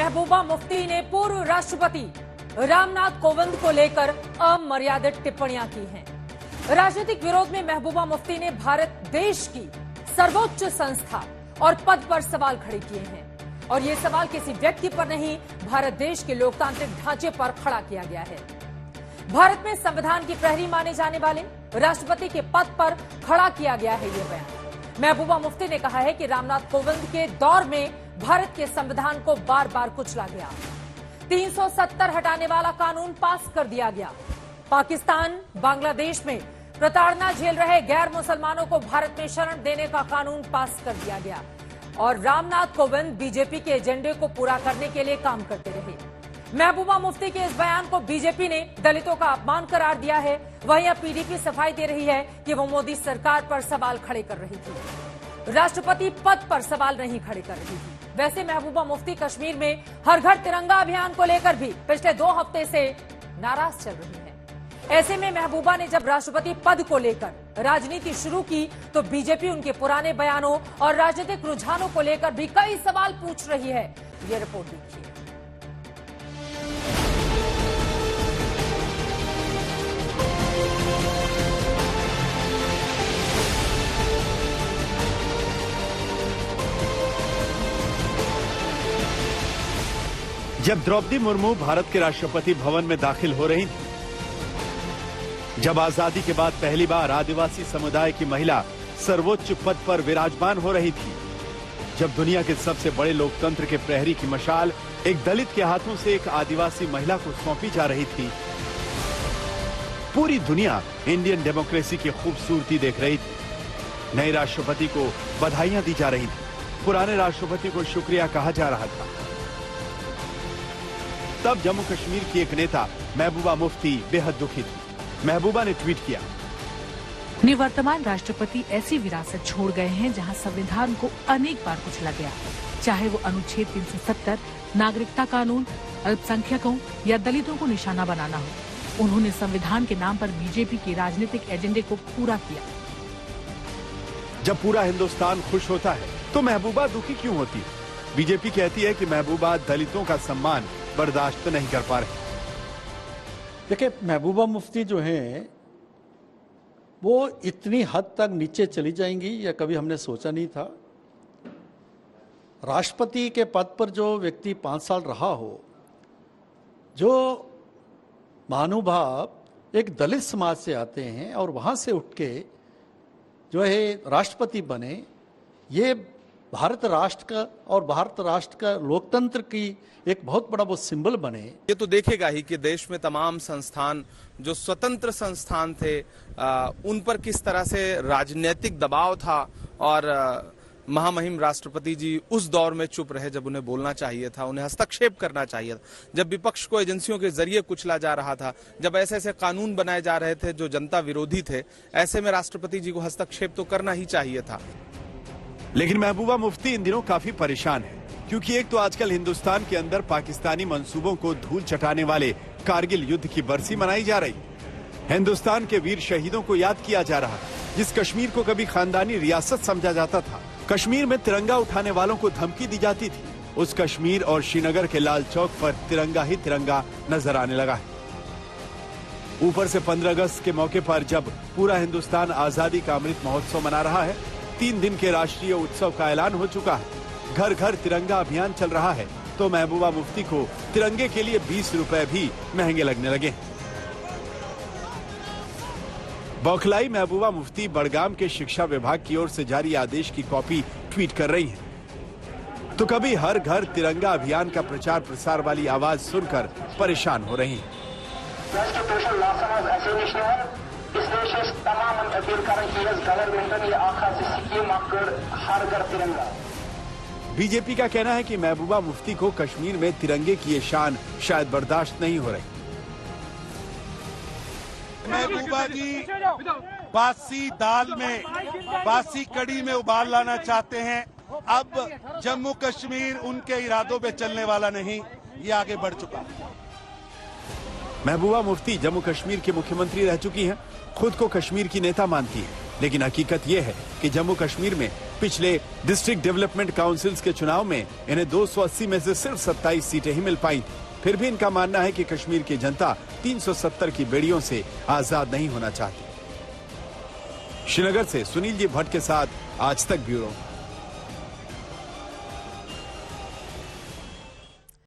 महबूबा मुफ्ती ने पूर्व राष्ट्रपति रामनाथ कोविंद को लेकर अमर्यादित टिप्पणियां की हैं। राजनीतिक विरोध में महबूबा मुफ्ती ने भारत देश की सर्वोच्च संस्था और पद पर सवाल खड़े किए हैं और ये सवाल किसी व्यक्ति पर नहीं, भारत देश के लोकतांत्रिक ढांचे पर खड़ा किया गया है। भारत में संविधान की प्रहरी माने जाने वाले राष्ट्रपति के पद पर खड़ा किया गया है ये बयान। महबूबा मुफ्ती ने कहा है कि रामनाथ कोविंद के दौर में भारत के संविधान को बार बार कुचला गया, 370 हटाने वाला कानून पास कर दिया गया, पाकिस्तान बांग्लादेश में प्रताड़ना झेल रहे गैर मुसलमानों को भारत में शरण देने का कानून पास कर दिया गया और रामनाथ कोविंद बीजेपी के एजेंडे को पूरा करने के लिए काम करते रहे। महबूबा मुफ्ती के इस बयान को बीजेपी ने दलितों का अपमान करार दिया है। वहीं अब पीडीपी सफाई दे रही है कि वो मोदी सरकार पर सवाल खड़े कर रही थी, राष्ट्रपति पद पर सवाल नहीं खड़े कर रही थी। वैसे महबूबा मुफ्ती कश्मीर में हर घर तिरंगा अभियान को लेकर भी पिछले 2 हफ्ते से नाराज चल रही है। ऐसे में महबूबा ने जब राष्ट्रपति पद को लेकर राजनीति शुरू की तो बीजेपी उनके पुराने बयानों और राजनीतिक रुझानों को लेकर भी कई सवाल पूछ रही है। ये रिपोर्ट देखिए। जब द्रौपदी मुर्मू भारत के राष्ट्रपति भवन में दाखिल हो रही थी, जब आजादी के बाद पहली बार आदिवासी समुदाय की महिला सर्वोच्च पद पर विराजमान हो रही थी, जब दुनिया के सबसे बड़े लोकतंत्र के प्रहरी की मशाल एक दलित के हाथों से एक आदिवासी महिला को सौंपी जा रही थी, पूरी दुनिया इंडियन डेमोक्रेसी की खूबसूरती देख रही थी। नए राष्ट्रपति को बधाइयां दी जा रही थी, पुराने राष्ट्रपति को शुक्रिया कहा जा रहा था। तब जम्मू कश्मीर की एक नेता महबूबा मुफ्ती बेहद दुखी थी। महबूबा ने ट्वीट किया, निवर्तमान राष्ट्रपति ऐसी विरासत छोड़ गए हैं जहां संविधान को अनेक बार कुचला गया, चाहे वो अनुच्छेद 370, नागरिकता कानून, अल्पसंख्यकों या दलितों को निशाना बनाना हो। उन्होंने संविधान के नाम पर बीजेपी के राजनीतिक एजेंडे को पूरा किया। जब पूरा हिंदुस्तान खुश होता है तो महबूबा दुखी क्यों होती है? बीजेपी कहती है कि महबूबा दलितों का सम्मान बर्दाश्त नहीं कर पा रहे। देखिए, महबूबा मुफ्ती जो हैं वो इतनी हद तक नीचे चली जाएंगी या कभी हमने सोचा नहीं था। राष्ट्रपति के पद पर जो व्यक्ति 5 साल रहा हो, जो महानुभाव एक दलित समाज से आते हैं और वहां से उठ के जो है राष्ट्रपति बने, ये भारत राष्ट्र का और भारत राष्ट्र का लोकतंत्र की एक बहुत बड़ा वो सिंबल बने। ये तो देखेगा ही कि देश में तमाम संस्थान जो स्वतंत्र संस्थान थे उन पर किस तरह से राजनीतिक दबाव था और महामहिम राष्ट्रपति जी उस दौर में चुप रहे जब उन्हें बोलना चाहिए था, उन्हें हस्तक्षेप करना चाहिए था, जब विपक्ष को एजेंसियों के जरिए कुचला जा रहा था, जब ऐसे ऐसे कानून बनाए जा रहे थे जो जनता विरोधी थे, ऐसे में राष्ट्रपति जी को हस्तक्षेप तो करना ही चाहिए था। लेकिन महबूबा मुफ्ती इन दिनों काफी परेशान है, क्योंकि एक तो आजकल हिंदुस्तान के अंदर पाकिस्तानी मंसूबों को धूल चटाने वाले कारगिल युद्ध की बरसी मनाई जा रही, हिंदुस्तान के वीर शहीदों को याद किया जा रहा, जिस कश्मीर को कभी खानदानी रियासत समझा जाता था, कश्मीर में तिरंगा उठाने वालों को धमकी दी जाती थी, उस कश्मीर और श्रीनगर के लाल चौक पर तिरंगा ही तिरंगा नजर आने लगा है। ऊपर से 15 अगस्त के मौके पर जब पूरा हिंदुस्तान आजादी का अमृत महोत्सव मना रहा है, 3 दिन के राष्ट्रीय उत्सव का ऐलान हो चुका है, घर घर तिरंगा अभियान चल रहा है, तो महबूबा मुफ्ती को तिरंगे के लिए 20 रुपए भी महंगे लगने लगे। बौखलाई महबूबा मुफ्ती बड़गाम के शिक्षा विभाग की ओर से जारी आदेश की कॉपी ट्वीट कर रही हैं, तो कभी हर घर तिरंगा अभियान का प्रचार प्रसार वाली आवाज सुनकर परेशान हो रही हैं। बीजेपी का कहना है कि महबूबा मुफ्ती को कश्मीर में तिरंगे की ये शान शायद बर्दाश्त नहीं हो रही। महबूबा जी बासी दाल में, बासी कड़ी में उबाल लाना चाहते हैं। अब जम्मू कश्मीर उनके इरादों पे चलने वाला नहीं, ये आगे बढ़ चुका है। महबूबा मुफ्ती जम्मू कश्मीर की मुख्यमंत्री रह चुकी हैं, खुद को कश्मीर की नेता मानती है, लेकिन हकीकत यह है कि जम्मू कश्मीर में पिछले डिस्ट्रिक्ट डेवलपमेंट काउंसिल्स के चुनाव में इन्हें 280 में से सिर्फ 27 सीटें ही मिल पाई। फिर भी इनका मानना है कि कश्मीर की जनता 370 की बेड़ियों से आजाद नहीं होना चाहती। श्रीनगर से सुनील जी भट्ट के साथ आज तक ब्यूरो।